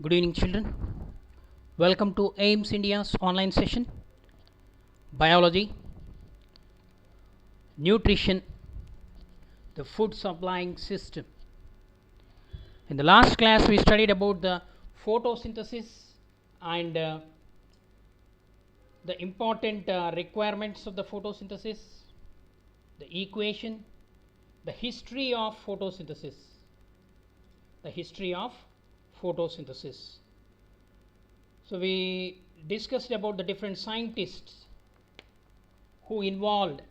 Good evening, children. Welcome to AIMS India's online session Biology, Nutrition, the Food Supplying System. In the last class, we studied about the photosynthesis and the important requirements of the photosynthesis, the equation, the history of photosynthesis. The history of photosynthesis. So we discussed about the different scientists who involved,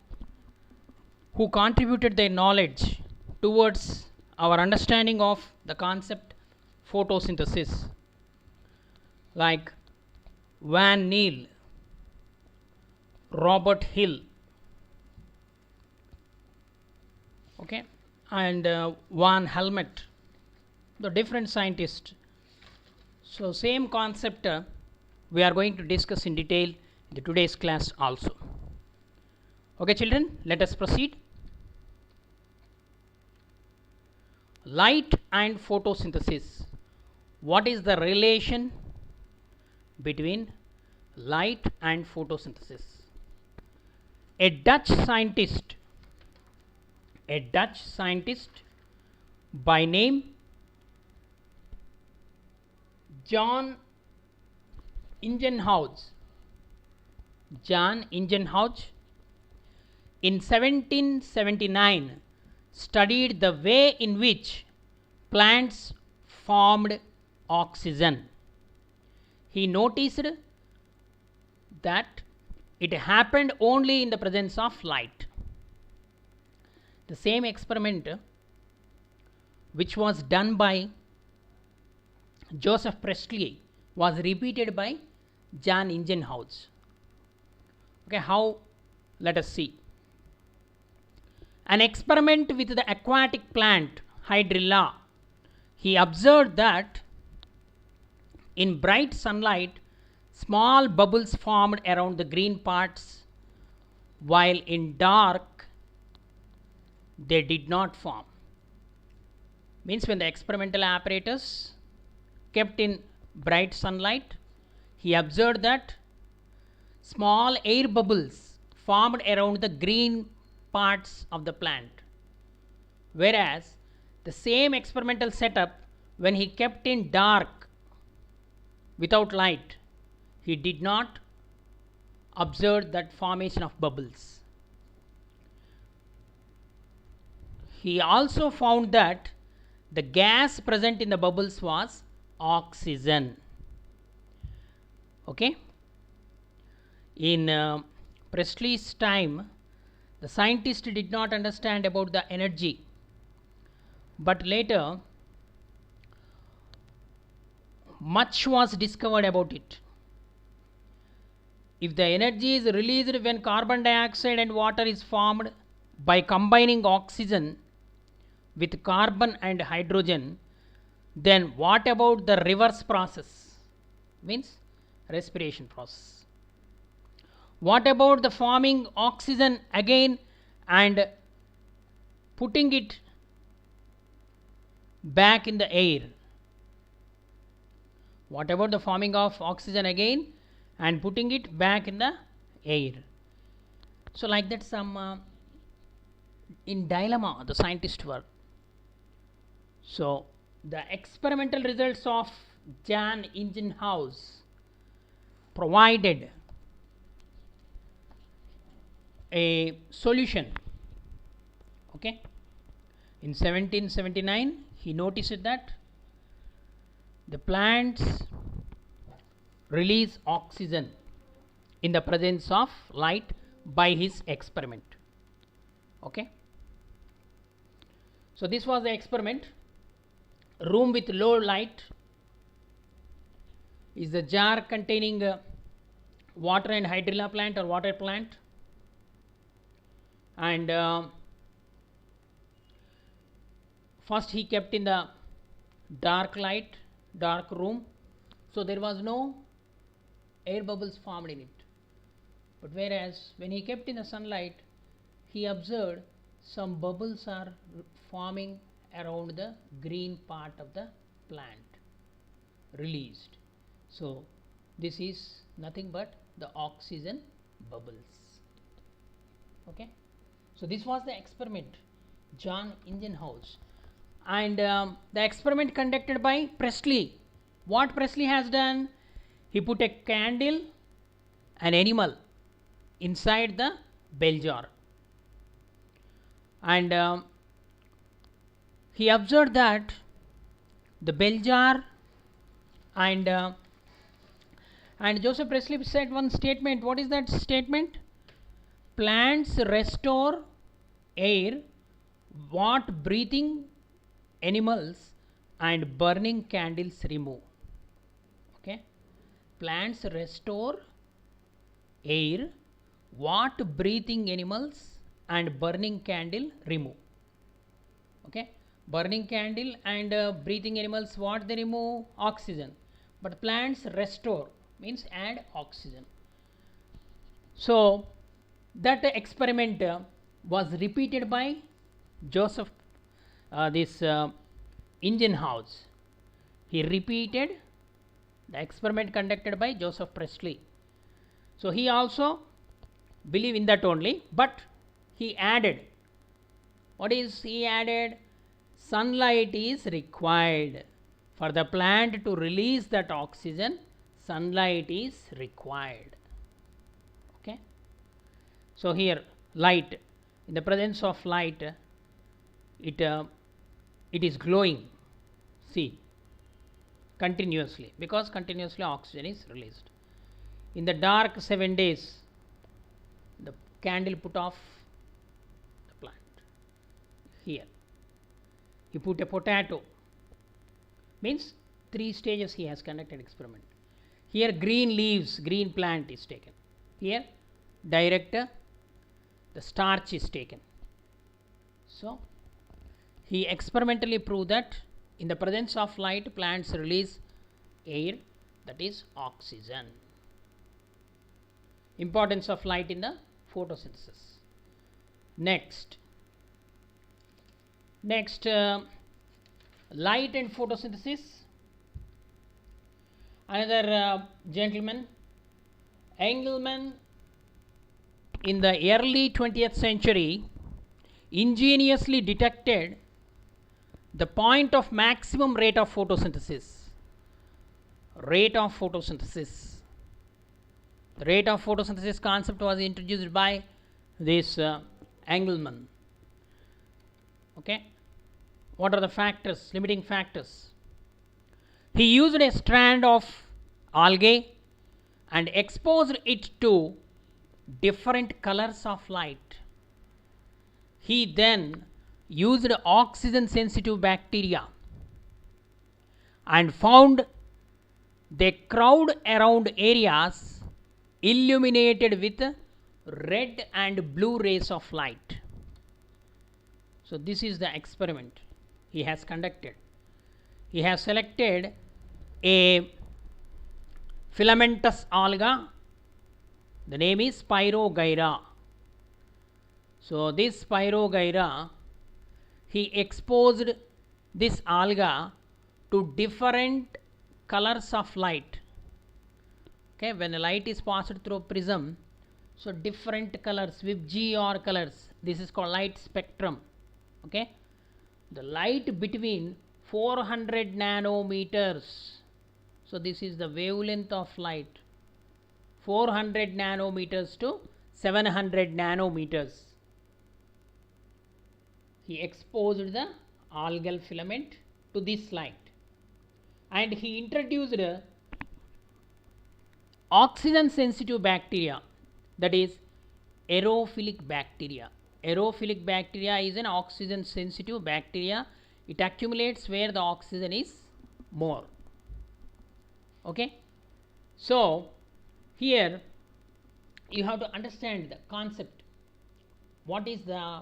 who contributed their knowledge towards our understanding of the concept photosynthesis, like Van Neel, Robert Hill, okay, and Van Helmont, the different scientists. So same concept we are going to discuss in detail in the today's class also. Okay, children, let us proceed. Light and photosynthesis. What is the relation between light and photosynthesis? A Dutch scientist by name John Ingenhousz in 1779 studied the way in which plants formed oxygen. He noticed that it happened only in the presence of light. The same experiment which was done by Joseph Priestley was repeated by John Ingenhousz. Okay, how? Let us see. An experiment with the aquatic plant Hydrilla. He observed that in bright sunlight, small bubbles formed around the green parts, while in dark, they did not form. Means when the experimental apparatus kept in bright sunlight, he observed that small air bubbles formed around the green parts of the plant, whereas the same experimental setup, when he kept in dark without light, he did not observe that formation of bubbles. He also found that the gas present in the bubbles was oxygen. Okay, in Priestley's time, the scientist did not understand about the energy, but later much was discovered about it. If the energy is released when carbon dioxide and water is formed by combining oxygen with carbon and hydrogen, then what about the reverse process? Means respiration process. What about the forming oxygen again and putting it back in the air? What about the forming of oxygen again and putting it back in the air? So like that, some in dilemma the scientists were. So the experimental results of John Ingenhousz provided a solution. Okay, in 1779 he noticed that the plants release oxygen in the presence of light by his experiment. Okay, so this was the experiment. Room with low light is the jar containing water and hydrilla plant or water plant, and first he kept in the dark room, so there was no air bubbles formed in it. But whereas when he kept in the sunlight, he observed some bubbles are forming around the green part of the plant. released. So this is nothing but the oxygen bubbles. Okay, so this was the experiment, John Ingenhousz, and the experiment conducted by Priestley. What Priestley has done, he put a candle, an animal, inside the bell jar, and he observed that the bell jar and Joseph Priestley said one statement. What is that statement? Plants restore air what breathing animals and burning candles remove. Okay, plants restore air what breathing animals and burning candle remove. Okay, burning candle and breathing animals, what they remove? Oxygen, but plants restore means add oxygen. So that experiment was repeated by Joseph Ingenhousz. He repeated the experiment conducted by Joseph Priestley. So he also believed in that only, but he added, what is he added? Sunlight is required for the plant to release that oxygen. Sunlight is required. Okay, so here light, in the presence of light, it is glowing, see, continuously, because continuously oxygen is released. In the dark 7 days, the candle put off the plant. Here he put a potato, means 3 stages he has conducted experiment. Here green leaves, green plant is taken. Here direct the starch is taken. So he experimentally proved that in the presence of light, plants release air, that is oxygen. Importance of light in the photosynthesis. Next, light and photosynthesis. Another gentleman, Engelmann, in the early 20th century, ingeniously detected the point of maximum rate of photosynthesis. Rate of photosynthesis. The rate of photosynthesis concept was introduced by this Engelmann. Okay, what are the factors, limiting factors? He used a strand of algae and exposed it to different colors of light. He then used oxygen sensitive bacteria and found they crowd around areas illuminated with red and blue rays of light. So this is the experiment he has conducted. He has selected a filamentous alga, the name is Spirogyra. So this Spirogyra, he exposed this alga to different colors of light. Okay, when the light is passed through a prism, so different colors with GR colors, this is called light spectrum. Okay, the light between 400 nanometers, so this is the wavelength of light, 400 nanometers to 700 nanometers. He exposed the algal filament to this light and he introduced oxygen sensitive bacteria, that is aerophilic bacteria. Aerophilic bacteria is an oxygen sensitive bacteria. It accumulates where the oxygen is more. Okay, so here you have to understand the concept. What is the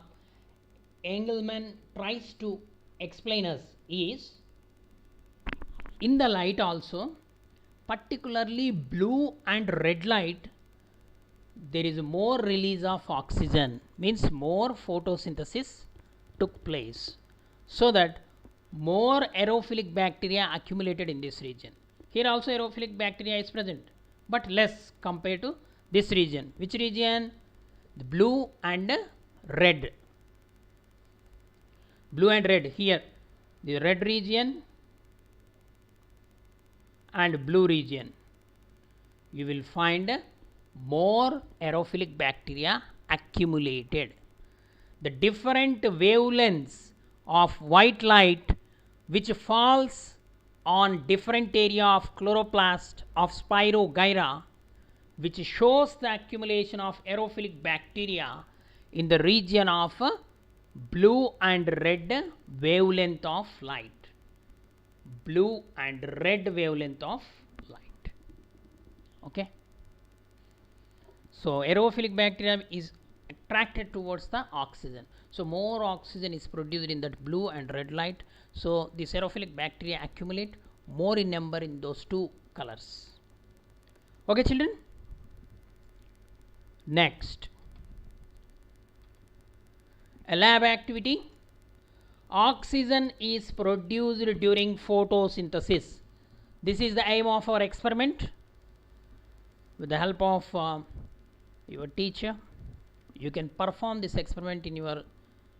Engelmann tries to explain us is, in the light also, particularly blue and red light, there is more release of oxygen, means more photosynthesis took place, so that more aerophilic bacteria accumulated in this region. Here also aerophilic bacteria is present, but less compared to this region. Which region? The blue and red. Blue and red. Here the red region and blue region, you will find more aerophilic bacteria accumulated. The different wavelengths of white light which falls on different area of chloroplast of Spirogyra, which shows the accumulation of aerophilic bacteria in the region of blue and red wavelength of light. Blue and red wavelength of light. Okay. So aerophilic bacteria is attracted towards the oxygen. So more oxygen is produced in that blue and red light. So these aerophilic bacteria accumulate more in number in those two colors. Okay, children. Next, a lab activity. Oxygen is produced during photosynthesis. This is the aim of our experiment. With the help of your teacher, you can perform this experiment in your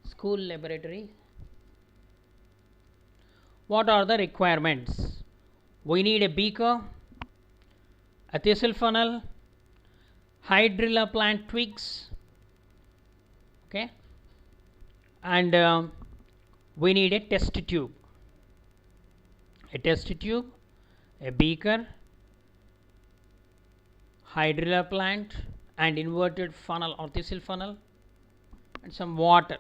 school laboratory. What are the requirements? We need a beaker, a thistle funnel, hydrilla plant twigs, okay, and we need a test tube, a beaker, hydrilla plant and inverted funnel or thistle funnel, and some water.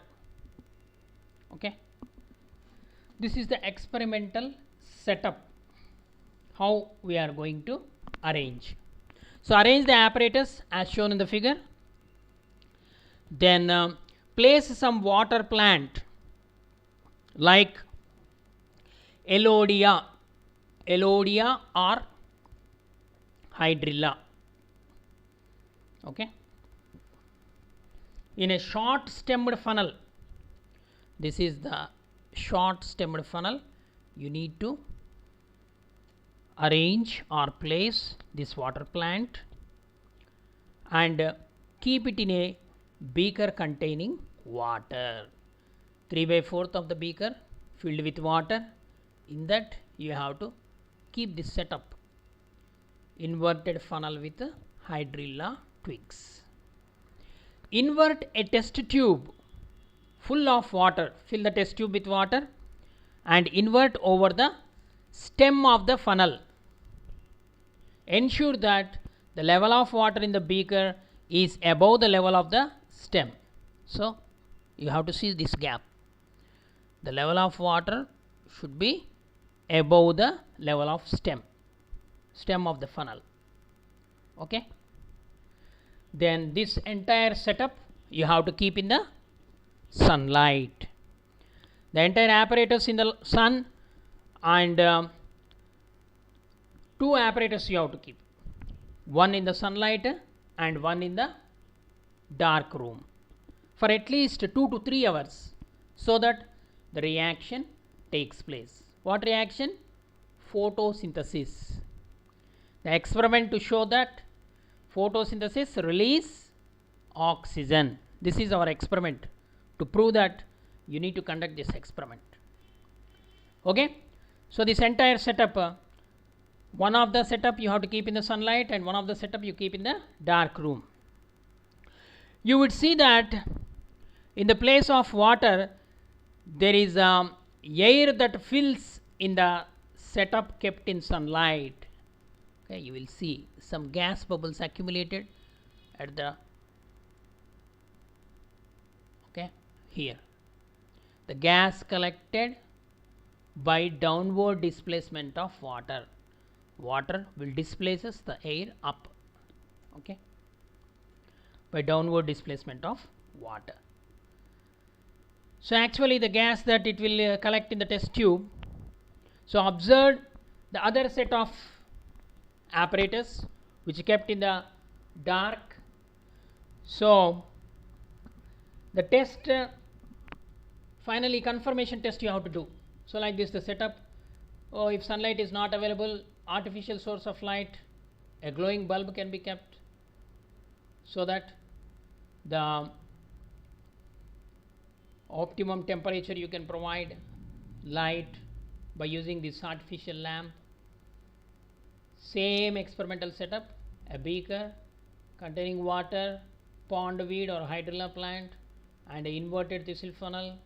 Okay, this is the experimental setup, how we are going to arrange. So arrange the apparatus as shown in the figure, then place some water plant like Elodea or hydrilla, okay, in a short stemmed funnel. This is the short stemmed funnel. You need to arrange or place this water plant and keep it in a beaker containing water. 3/4 of the beaker filled with water. In that you have to keep this setup, inverted funnel with hydrilla twigs. Invert a test tube full of water. Fill the test tube with water and invert over the stem of the funnel. Ensure that the level of water in the beaker is above the level of the stem. So you have to see this gap. The level of water should be above the level of stem of the funnel. Okay. Then this entire setup you have to keep in the sunlight. The entire apparatus in the sun, and two apparatus you have to keep. One in the sunlight and one in the dark room for at least 2 to 3 hours, so that the reaction takes place. What reaction? Photosynthesis. The experiment to show that photosynthesis release oxygen. This is our experiment to prove that you need to conduct this experiment. Okay. So this entire setup, one of the setup you have to keep in the sunlight and one of the setup you keep in the dark room. You would see that in the place of water there is air that fills in the setup kept in sunlight. Okay, you will see some gas bubbles accumulated at the here. The gas collected by downward displacement of water. Water will displaces the air up, okay, by downward displacement of water. So actually the gas that it will collect in the test tube. So observe the other set of apparatus which kept in the dark. So the test, finally confirmation test you have to do. So like this the setup. Oh, if sunlight is not available, artificial source of light, a glowing bulb can be kept, so that the optimum temperature you can provide light by using this artificial lamp. Same experimental setup, a beaker containing water, pond weed or hydrilla plant, and an inverted thistle funnel.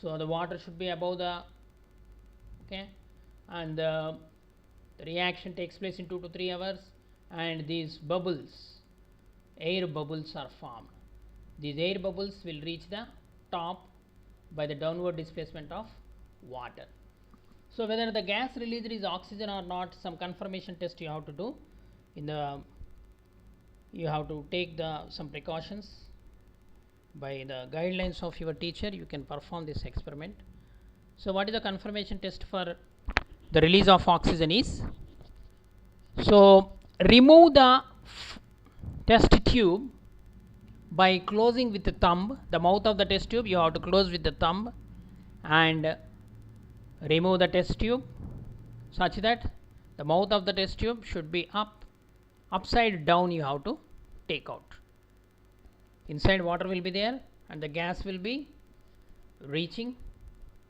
So the water should be above the and the reaction takes place in 2 to 3 hours, and these bubbles, air bubbles, are formed. These air bubbles will reach the top by the downward displacement of water. So whether the gas released is oxygen or not, some confirmation test you have to do. You have to take some precautions. By the guidelines of your teacher, you can perform this experiment. So what is the confirmation test for the release of oxygen is? So remove the test tube by closing with the thumb. The mouth of the test tube you have to close with the thumb and remove the test tube such that the mouth of the test tube should be upside down. You have to take out. Inside water will be there and the gas will be reaching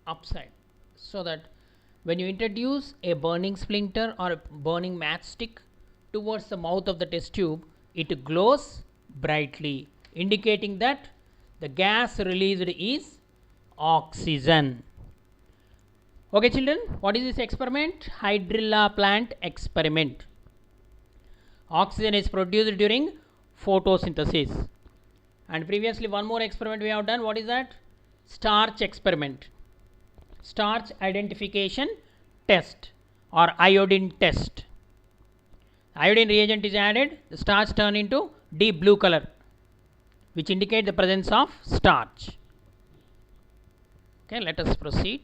upside, so that when you introduce a burning splinter or a burning matchstick towards the mouth of the test tube, it glows brightly, indicating that the gas released is oxygen. Okay children, what is this experiment? Hydrilla plant experiment. Oxygen is produced during photosynthesis. And previously one more experiment we have done. What is that? Starch experiment. Starch identification test or iodine test. Iodine reagent is added, the starch turn into deep blue color, which indicate the presence of starch. Okay, let us proceed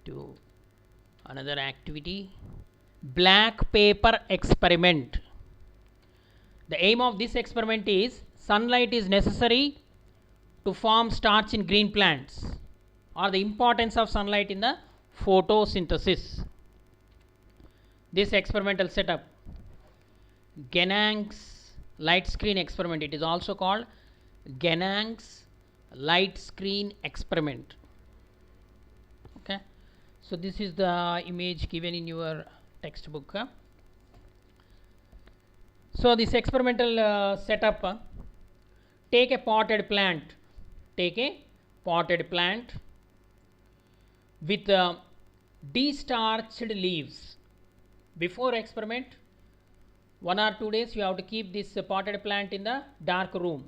to another activity. Black paper experiment. The aim of this experiment is sunlight is necessary to form starch in green plants, or the importance of sunlight in the photosynthesis. This experimental setup, Genang's light screen experiment, it is also called Genang's light screen experiment. Okay, so this is the image given in your textbook. So this experimental setup, take a potted plant with destarched leaves. Before experiment, 1 or 2 days you have to keep this potted plant in the dark room,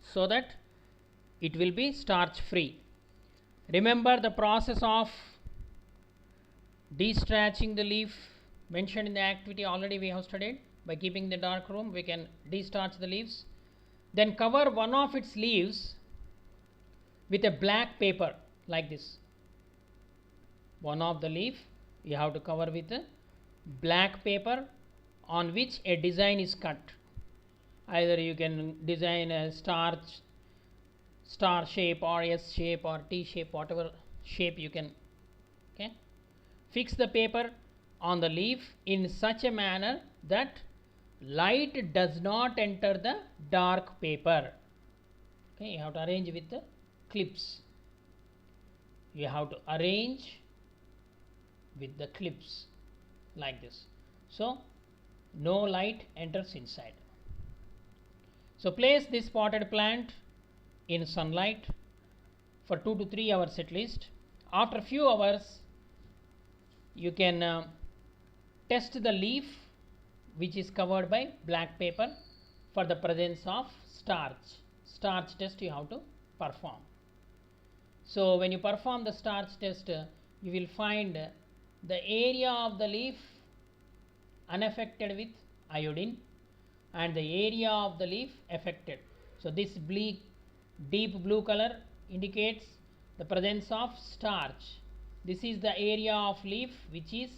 so that it will be starch free. Remember the process of destarching the leaf mentioned in the activity already we have studied. By keeping the dark room, we can destarch the leaves. Then cover one of its leaves with a black paper like this. One of the leaf you have to cover with a black paper on which a design is cut. Either you can design a star shape or S shape or T shape, whatever shape you can. Okay, fix the paper on the leaf in such a manner that light does not enter the dark paper. Okay, you have to arrange with the clips. You have to arrange with the clips like this, so no light enters inside. So place this potted plant in sunlight for 2 to 3 hours at least. After a few hours, you can test the leaf which is covered by black paper for the presence of starch. Starch test you have to perform. So when you perform the starch test, you will find the area of the leaf unaffected with iodine and the area of the leaf affected. So this deep blue color indicates the presence of starch. This is the area of leaf which is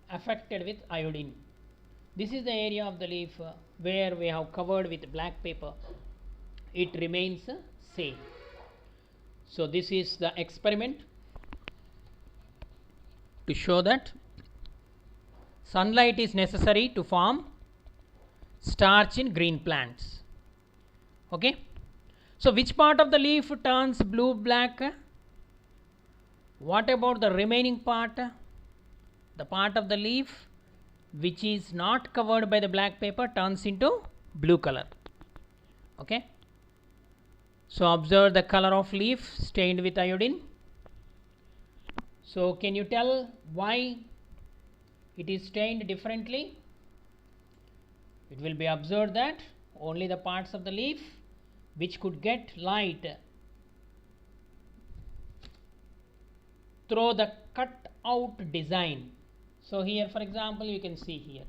affected with iodine. This is the area of the leaf where we have covered with black paper. It remains same. So this is the experiment. to show that sunlight is necessary to form starch in green plants. Okay. So which part of the leaf turns blue black? What about the remaining part? The part of the leaf which is not covered by the black paper turns into blue color. Okay. So observe the color of leaf stained with iodine. So can you tell why it is stained differently? It will be observed that only the parts of the leaf which could get light through the cut out design. So here for example you can see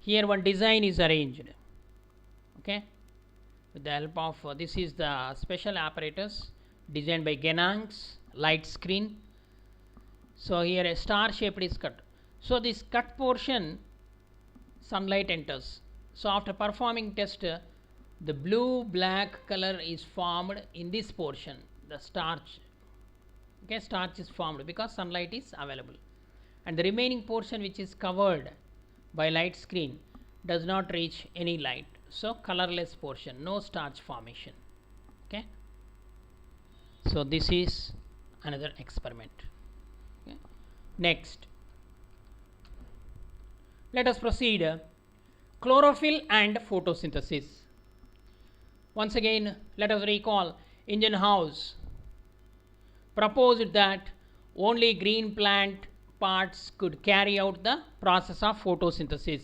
here one design is arranged, okay, with the help of this is the special apparatus designed by Genang's light screen. So here a star shaped is cut. So this cut portion sunlight enters. So after performing test, the blue black color is formed in this portion, the starch. Okay, starch is formed because sunlight is available, and the remaining portion which is covered by light screen does not reach any light, so colorless portion, no starch formation. Okay, so this is another experiment. Okay. Next, let us proceed. Chlorophyll and photosynthesis. Once again, let us recall Ingenhousz proposed that only green plant parts could carry out the process of photosynthesis,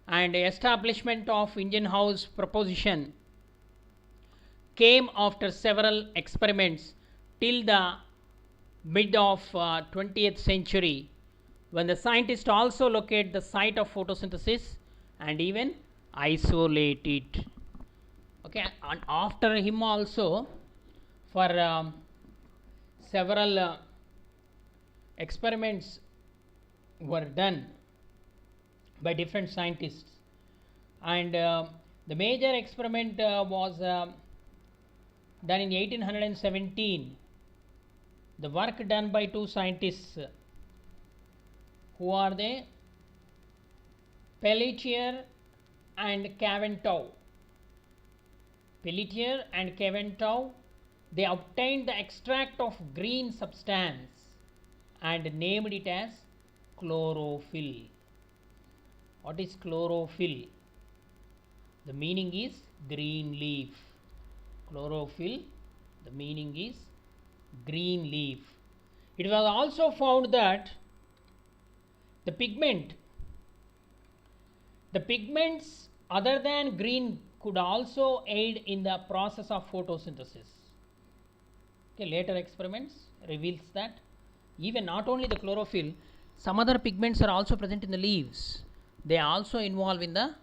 and the establishment of Ingenhousz proposition came after several experiments till the mid of 20th century, when the scientists also locate the site of photosynthesis and even isolate it. Okay, and after him also for several experiments were done by different scientists, and the major experiment was done in 1817. The work done by two scientists. Who are they? Pelletier and Caventou. Pelletier and Caventou, they obtained the extract of green substance and named it as chlorophyll. What is chlorophyll? The meaning is green leaf. Chlorophyll, the meaning is green leaf. It was also found that the pigments other than green could also aid in the process of photosynthesis. Okay, later experiments reveals that even not only the chlorophyll, some other pigments are also present in the leaves. They are also involved in the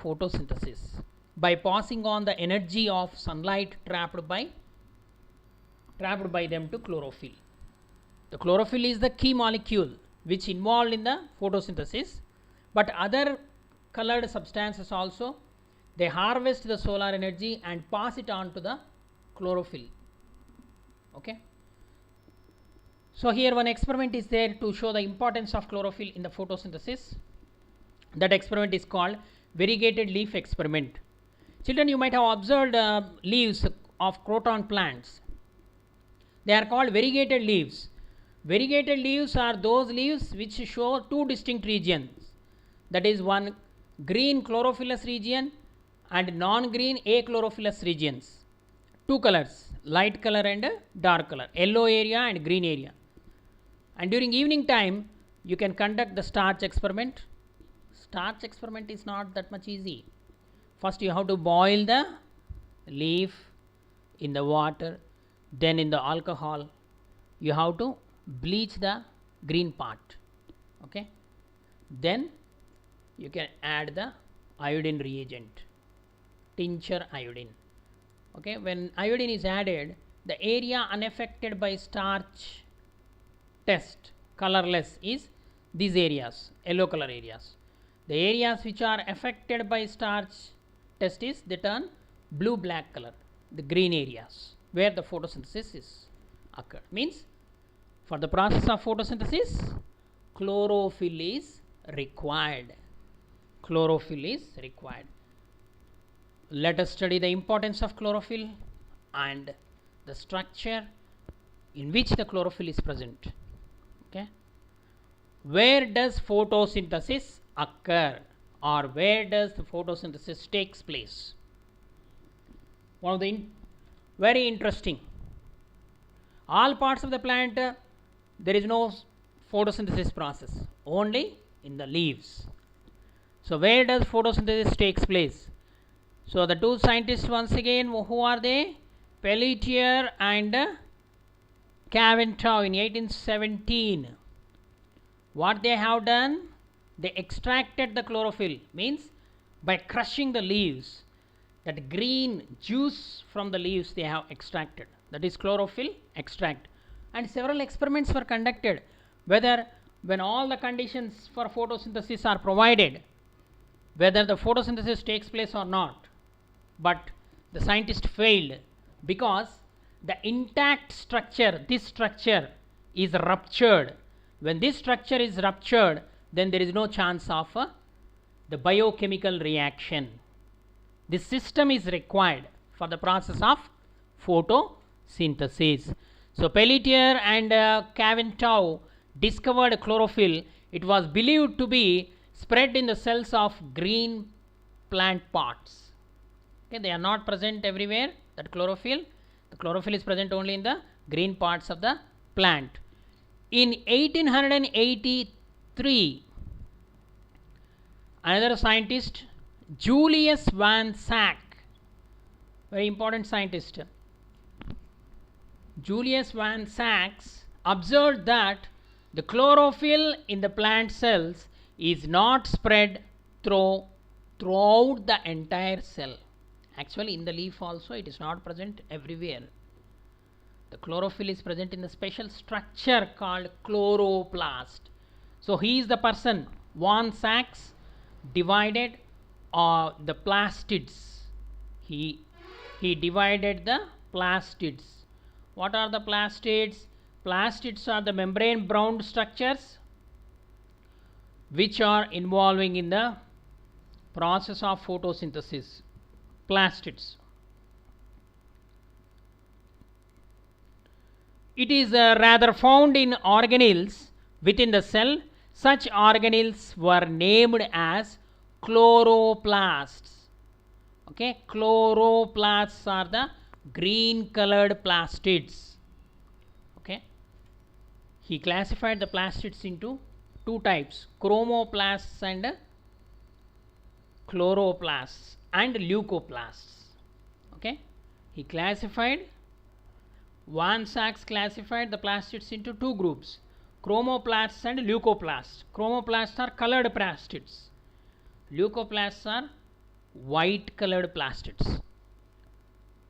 photosynthesis by passing on the energy of sunlight trapped by them to chlorophyll. The chlorophyll is the key molecule which involved in the photosynthesis, but other colored substances also, they harvest the solar energy and pass it on to the chlorophyll. Okay. So here one experiment is there to show the importance of chlorophyll in the photosynthesis. That experiment is called variegated leaf experiment. Children, you might have observed leaves of croton plants. They are called variegated leaves. Variegated leaves are those leaves which show two distinct regions, that is one green chlorophyllous region and non-green achlorophyllous regions. Two colors, light color and dark color, yellow area and green area. And during evening time you can conduct the starch experiment. Starch experiment is not that much easy. First you have to boil the leaf in the water, then in the alcohol you have to bleach the green part. Okay, then you can add the iodine reagent, tincture iodine. Okay, when iodine is added, the area unaffected by starch test colorless is these areas, yellow color areas. The areas which are affected by starch test is they turn blue black color, the green areas where the photosynthesis is occurred. Means For the process of photosynthesis, chlorophyll is required. Chlorophyll is required. Let us study the importance of chlorophyll and the structure in which the chlorophyll is present. Okay. Where does photosynthesis occur, or where does the photosynthesis takes place? One of the very interesting. All parts of the plant, there is no photosynthesis process, only in the leaves. So where does photosynthesis takes place? So the two scientists, once again, who are they? Pelletier and Caventou in 1817. What they have done? They extracted the chlorophyll, means by crushing the leaves, that green juice from the leaves they have extracted, that is chlorophyll extract. And several experiments were conducted, whether when all the conditions for photosynthesis are provided, whether the photosynthesis takes place or not. But the scientist failed because the intact structure, this structure is ruptured. When this structure is ruptured, then there is no chance of the biochemical reaction. This system is required for the process of photosynthesis. So Pelletier and Caventou discovered chlorophyll. It was believed to be spread in the cells of green plant pots. Okay, they are not present everywhere, that chlorophyll. The chlorophyll is present only in the green parts of the plant. In 1883, another scientist, Julius van Schack, very important scientist, Julius van Schack observed that the chlorophyll in the plant cells is not spread throughout the entire cell. Actually, in the leaf also it is not present everywhere. The chlorophyll is present in a special structure called chloroplast. So he is the person, Van Schack, divided the plastids. He divided the plastids. What are the plastids? Plastids are the membrane bound structures which are involving in the process of photosynthesis. Plastids. It is rather found in organelles within the cell. Such organelles were named as chloroplasts. Okay, chloroplasts are the green colored plastids. Okay, he classified the plastids into two types, chromoplasts and chloroplasts and leucoplasts. Okay, he classified, Van Schack classified the plastids into two groups, chromoplasts and leucoplasts. Chromoplasts are colored plastids, leucoplasts are white colored plastids.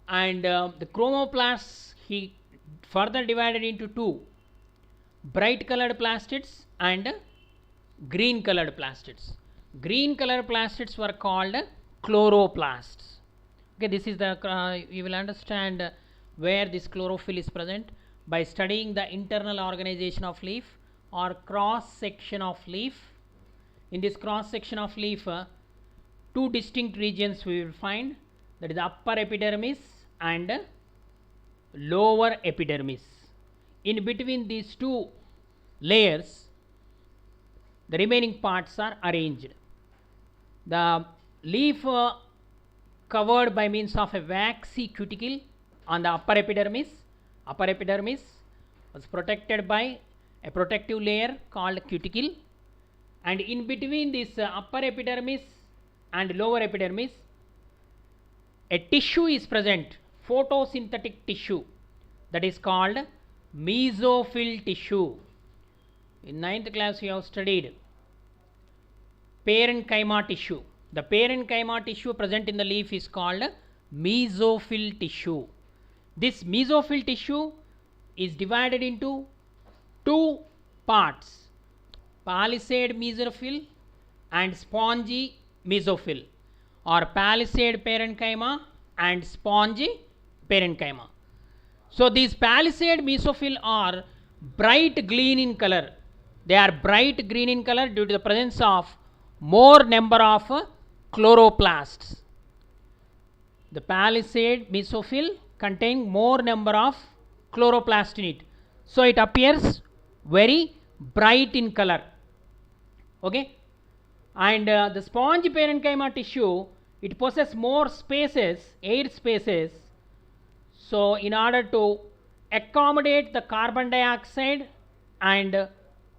And the chromoplasts he further divided into two, bright colored plastids and green colored plastids. Green colored plastids were called chloroplasts. Okay, this is the you will understand where this chlorophyll is present by studying the internal organization of leaf or cross section of leaf. In this cross section of leaf, two distinct regions we will find, that is upper epidermis and lower epidermis. In between these two layers, the remaining parts are arranged. The leaf covered by means of a waxy cuticle on the upper epidermis. Upper epidermis was protected by a protective layer called cuticle, and in between this upper epidermis and lower epidermis, a tissue is present, photosynthetic tissue, that is called mesophyll tissue. In 9th class you have studied parenchyma tissue. The parenchyma tissue present in the leaf is called mesophyll tissue. This mesophyll tissue is divided into two parts, palisade mesophyll and spongy mesophyll, or palisade parenchyma and spongy parenchyma. So these palisade mesophyll are bright green in color. They are bright green in color due to the presence of more number of chloroplasts. The palisade mesophyll contain more number of chloroplasts in it, so it appears very bright in color. Okay, and the sponge parenchyma tissue, it possesses more spaces, air spaces, so in order to accommodate the carbon dioxide and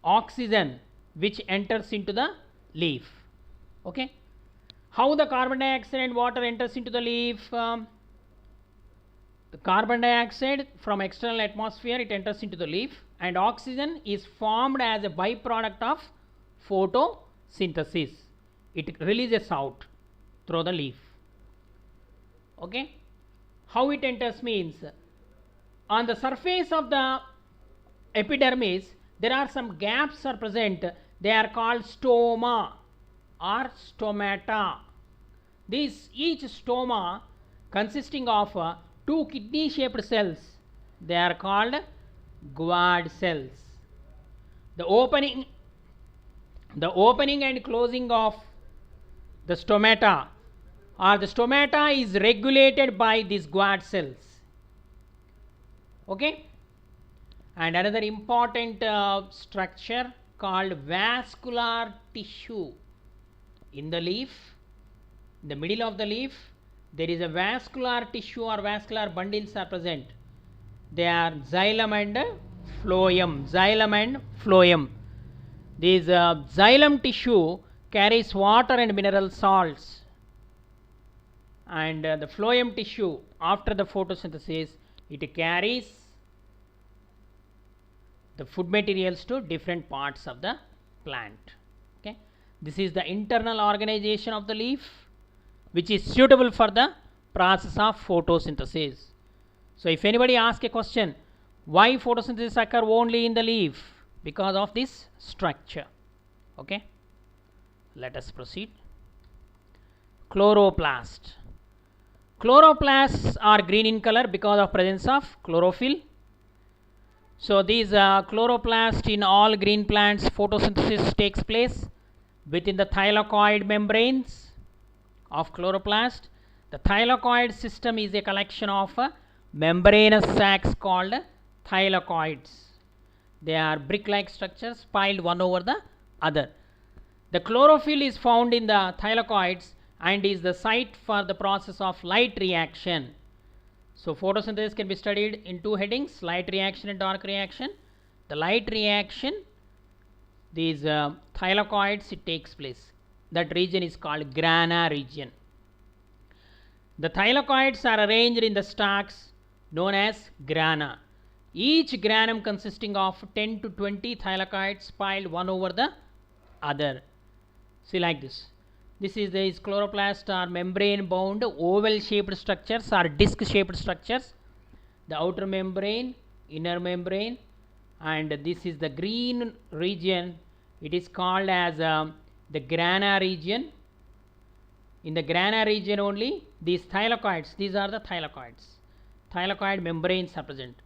oxygen which enters into the leaf. Okay, how the carbon dioxide and water enters into the leaf? The carbon dioxide from external atmosphere, it enters into the leaf, and oxygen is formed as a byproduct of photosynthesis. It releases out through the leaf. Okay, how it enters means, on the surface of the epidermis there are some gaps are present. They are called stoma or stomata. Each stoma consisting of two kidney shaped cells, they are called guard cells. The opening and closing of the stomata is regulated by these guard cells. Okay, and another important structure called vascular tissue. In the leaf, in the middle of the leaf, there is a vascular tissue or vascular bundles are present. They are xylem and phloem. Xylem and phloem. This xylem tissue carries water and mineral salts, and the phloem tissue, after the photosynthesis, it carries the food materials to different parts of the plant. Okay, this is the internal organization of the leaf, which is suitable for the process of photosynthesis. So if anybody asks a question, why photosynthesis occur only in the leaf? Because of this structure. Okay, let us proceed. Chloroplast. Chloroplasts are green in color because of presence of chlorophyll. So these chloroplasts in all green plants, photosynthesis takes place within the thylakoid membranes of chloroplast. The thylakoid system is a collection of membranous sacs called thylakoids. They are brick-like structures piled one over the other. The chlorophyll is found in the thylakoids and is the site for the process of light reaction. So photosynthesis can be studied in two headings: light reaction and dark reaction. The light reaction, these thylakoids, it takes place. That region is called grana region. The thylakoids are arranged in the stalks known as grana. Each granum consisting of 10 to 20 thylakoids piled one over the other. See, like this. This is these chloroplasts are membrane bound oval shaped structures or disc shaped structures. The outer membrane, inner membrane, and this is the green region. It is called as the grana region. In the grana region only these thylakoids, these are the thylakoids. Thylakoid membranes are present.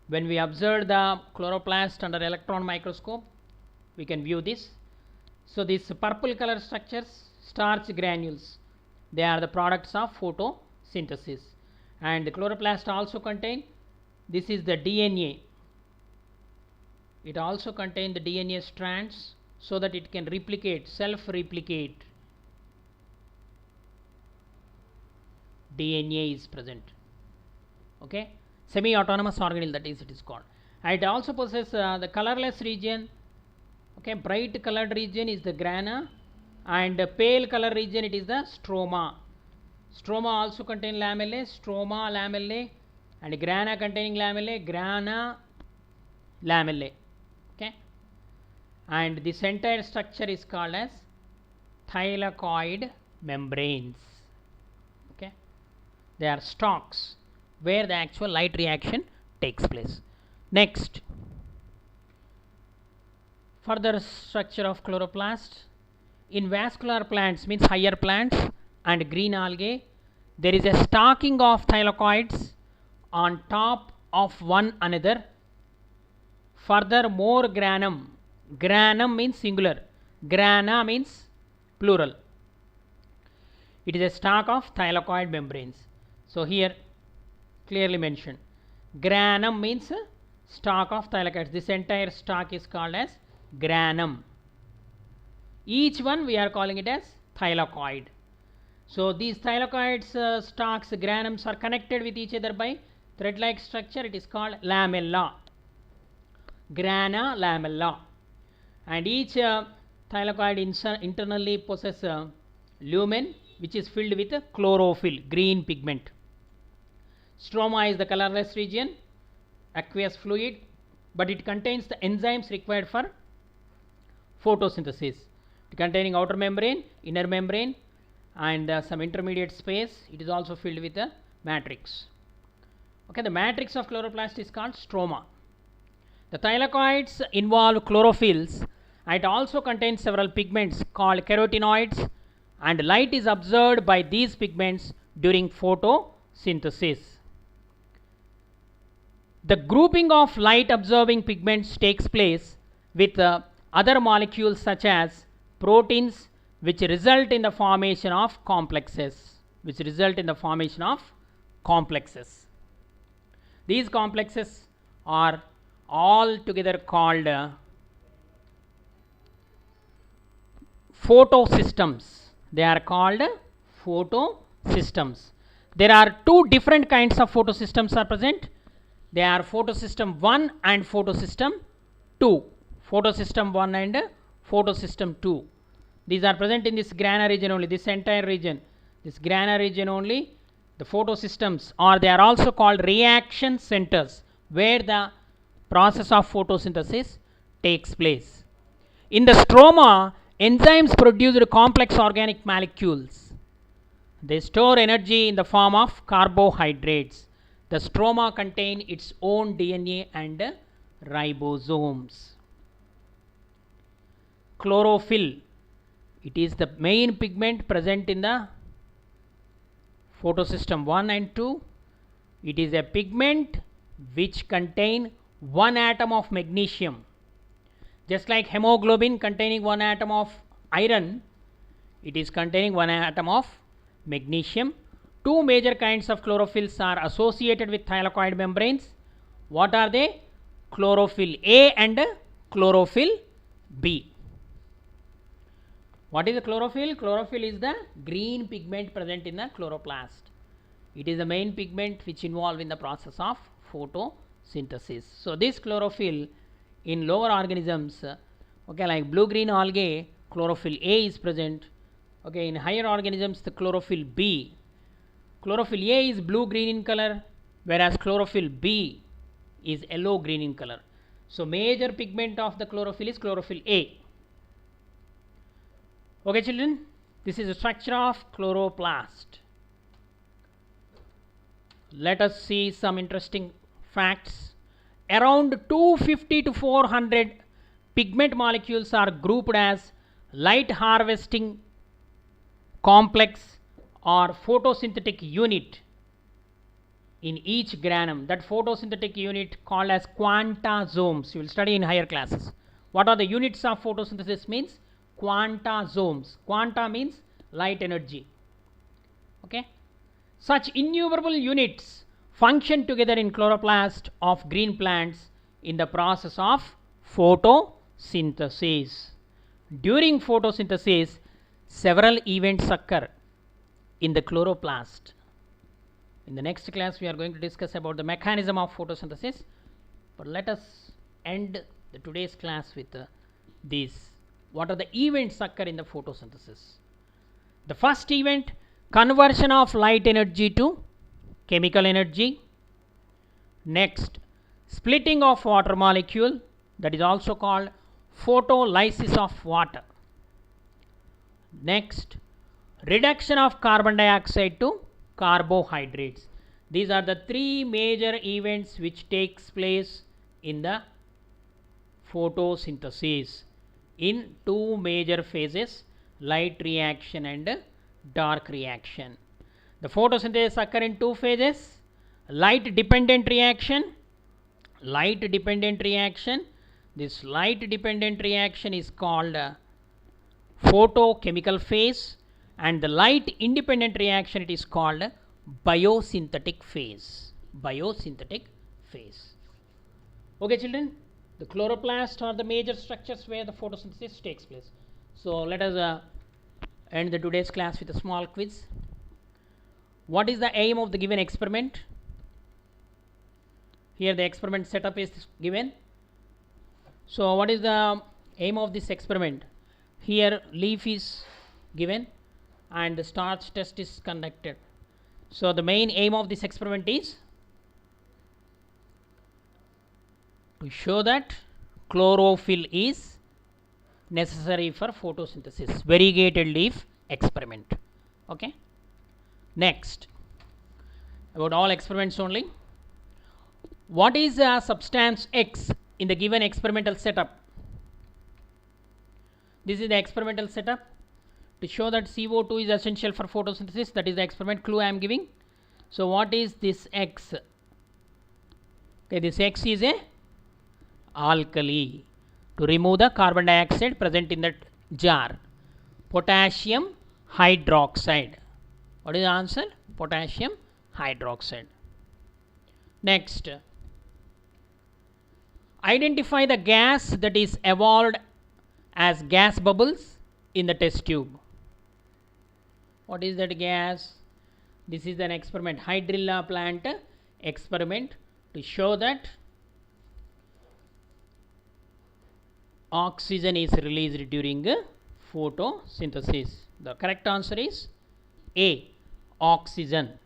When we observe the chloroplast under electron microscope, we can view this. So these purple color structures, starch granules, they are the products of photosynthesis. And the chloroplast also contain, this is the DNA. It also contains the DNA strands so that it can replicate, self-replicate. DNA is present. Okay, semi-autonomous organelle, that is it is called. And it also possesses the colorless region. Okay, bright colored region is the grana, and pale color region it is the stroma. Stroma also contain lamellae, stroma lamellae, and grana containing lamellae, grana lamellae. Okay, and this entire structure is called as thylakoid membranes. Okay, they are stalks where the actual light reaction takes place. Next, further structure of chloroplast. In vascular plants, means higher plants and green algae, there is a stocking of thylakoids on top of one another Further, more granum. Granum means singular. Grana means plural. It is a stalk of thylakoid membranes. So here clearly mentioned. Granum means stalk of thylakoids. This entire stalk is called as granum. Each one we are calling it as thylakoid. So these thylakoids stalks, granums are connected with each other by thread-like structure. It is called lamella. Grana, lamella. And each thylakoid internally possesses lumen, which is filled with chlorophyll, green pigment. Stroma is the colorless region, aqueous fluid, but it contains the enzymes required for photosynthesis. Containing outer membrane, inner membrane, and some intermediate space. It is also filled with a matrix. Okay, the matrix of chloroplast is called stroma. The thylakoids involve chlorophylls, and it also contains several pigments called carotenoids, and light is observed by these pigments during photosynthesis. The grouping of light absorbing pigments takes place with other molecules such as proteins, which result in the formation of complexes. These complexes are all together called photosystems. They are called photosystems. There are two different kinds of photosystems are present. They are photosystem 1 and photosystem 2. Photosystem 1 and photosystem 2. These are present in this grana region only, this entire region, this grana region only. The photosystems, or they are also called reaction centers, where the process of photosynthesis takes place. In the stroma, enzymes produce complex organic molecules. They store energy in the form of carbohydrates. The stroma contain its own DNA and ribosomes. Chlorophyll, it is the main pigment present in the photosystem 1 and 2. It is a pigment which contain one atom of magnesium. Just like hemoglobin containing one atom of iron, it is containing one atom of magnesium. Two major kinds of chlorophylls are associated with thylakoid membranes. What are they? Chlorophyll A and chlorophyll B. What is the chlorophyll? Chlorophyll is the green pigment present in the chloroplast. It is the main pigment which involved in the process of photosynthesis. So this chlorophyll in lower organisms, okay, like blue-green algae, chlorophyll A is present. Okay, in higher organisms, the chlorophyll B. Chlorophyll A is blue-green in color, whereas chlorophyll B is yellow-green in color. So major pigment of the chlorophyll is chlorophyll A. Okay, children, this is the structure of chloroplast. Let us see some interesting facts. Around 250 to 400 pigment molecules are grouped as light harvesting complex or photosynthetic unit in each granum. That photosynthetic unit called as quantasomes. You will study in higher classes. What are the units of photosynthesis means? Quantasomes. Quanta means light energy. Okay. Such innumerable units function together in chloroplast of green plants in the process of photosynthesis. During photosynthesis, several events occur in the chloroplast. In the next class, we are going to discuss about the mechanism of photosynthesis. But let us end today's class with these. What are the events occur in the photosynthesis? The first event, conversion of light energy to chemical energy. Next, splitting of water molecule, that is also called photolysis of water. Next, reduction of carbon dioxide to carbohydrates. These are the three major events which takes place in the photosynthesis in two major phases, light reaction and dark reaction. The photosynthesis occur in two phases, light dependent reaction light dependent reaction. This light dependent reaction is called photochemical phase, and the light independent reaction it is called biosynthetic phase. Biosynthetic phase. Okay, children, the chloroplast are the major structures where the photosynthesis takes place. So let us end the today's class with a small quiz. What is the aim of the given experiment? Here the experiment setup is given. So what is the aim of this experiment? Here leaf is given and the starch test is conducted. So the main aim of this experiment is to show that chlorophyll is necessary for photosynthesis. Variegated leaf experiment. Okay. Next, about all experiments only. What is a substance X in the given experimental setup? This is the experimental setup to show that CO2 is essential for photosynthesis. That is the experiment clue I am giving. So what is this X? Okay, this X is a alkali to remove the carbon dioxide present in that jar. Potassium hydroxide. What is the answer? Potassium hydroxide. Next, identify the gas that is evolved as gas bubbles in the test tube. What is that gas? This is an experiment, Hydrilla plant experiment to show that oxygen is released during photosynthesis. The correct answer is A, oxygen.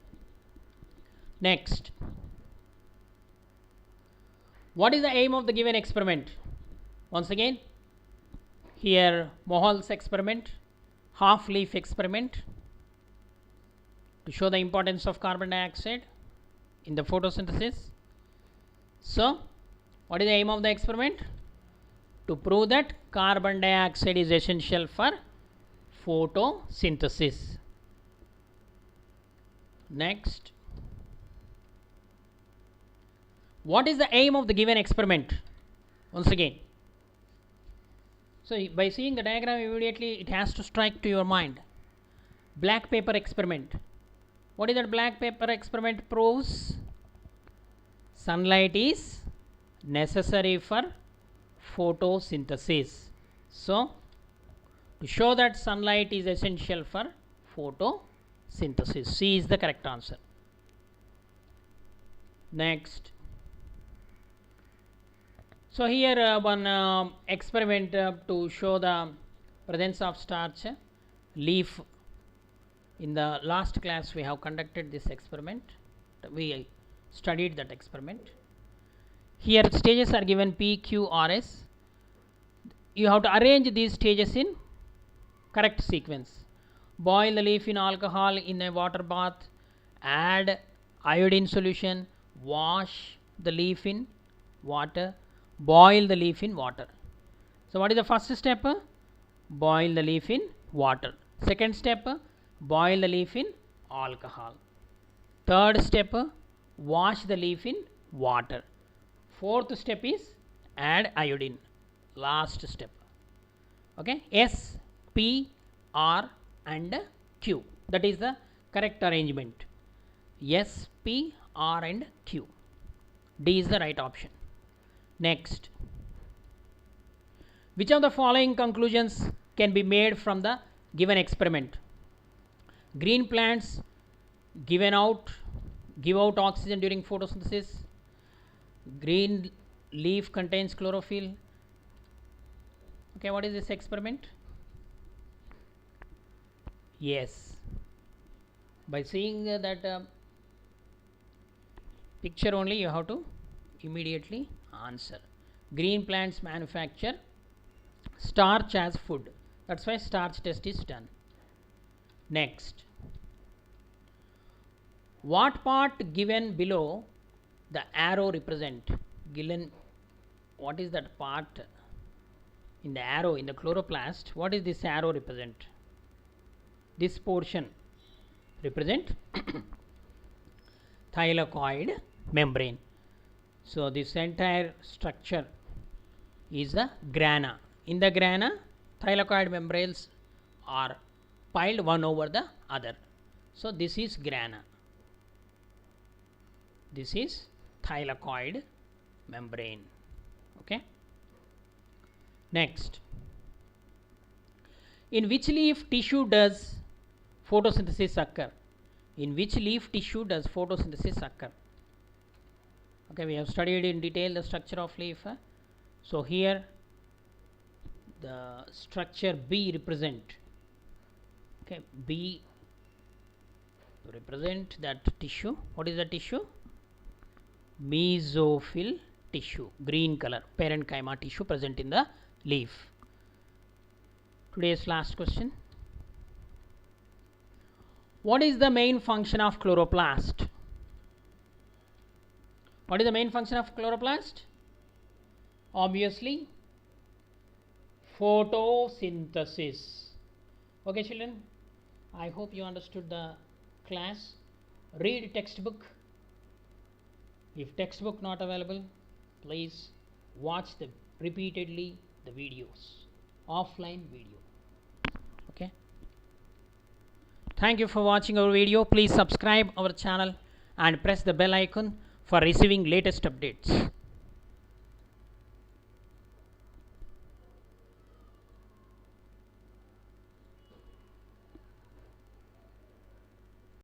Next, what is the aim of the given experiment? Once again, here Mohol's experiment, half leaf experiment to show the importance of carbon dioxide in the photosynthesis. So what is the aim of the experiment? To prove that carbon dioxide is essential for photosynthesis. Next, what is the aim of the given experiment? Once again, so by seeing the diagram immediately it has to strike to your mind. Black paper experiment. What is that black paper experiment proves? Sunlight is necessary for photosynthesis. So to show that sunlight is essential for photosynthesis, C is the correct answer. Next, so here one experiment to show the presence of starch leaf. In the last class we have conducted this experiment. We studied that experiment. Here stages are given P, Q, R, S. You have to arrange these stages in correct sequence. Boil the leaf in alcohol in a water bath, add iodine solution, wash the leaf in water, boil the leaf in water. So what is the first step? Boil the leaf in water. Second step, boil the leaf in alcohol. Third step, wash the leaf in water. Fourth step is add iodine. Last step. Okay, S, P, R and Q. That is the correct arrangement. S, P, R and Q. D is the right option. Next, which of the following conclusions can be made from the given experiment? Green plants give out oxygen during photosynthesis. Green leaf contains chlorophyll. Okay, what is this experiment? Yes, by seeing that picture only you have to immediately answer. Green plants manufacture starch as food. That's why starch test is done. Next, what part given below the arrow represent? Given, what is that part in the arrow in the chloroplast? What is this arrow represent? This portion represent thylakoid membrane. So this entire structure is the grana. In the grana, thylakoid membranes are piled one over the other. So this is grana. This is thylakoid membrane. Okay. Next, in which leaf tissue does photosynthesis occur? In which leaf tissue does photosynthesis occur? Okay, we have studied in detail the structure of leaf. So here the structure B represent. Okay, B represent that tissue. What is the tissue? Mesophyll tissue, green color, parenchyma tissue present in the leaf. Today's last question. What is the main function of chloroplast? What is the main function of chloroplast? Obviously, photosynthesis. Okay, children, I hope you understood the class. Read textbook. If textbook not available, please watch repeatedly the videos, offline video. Okay. Thank you for watching our video. Please subscribe our channel and press the bell icon for receiving latest updates.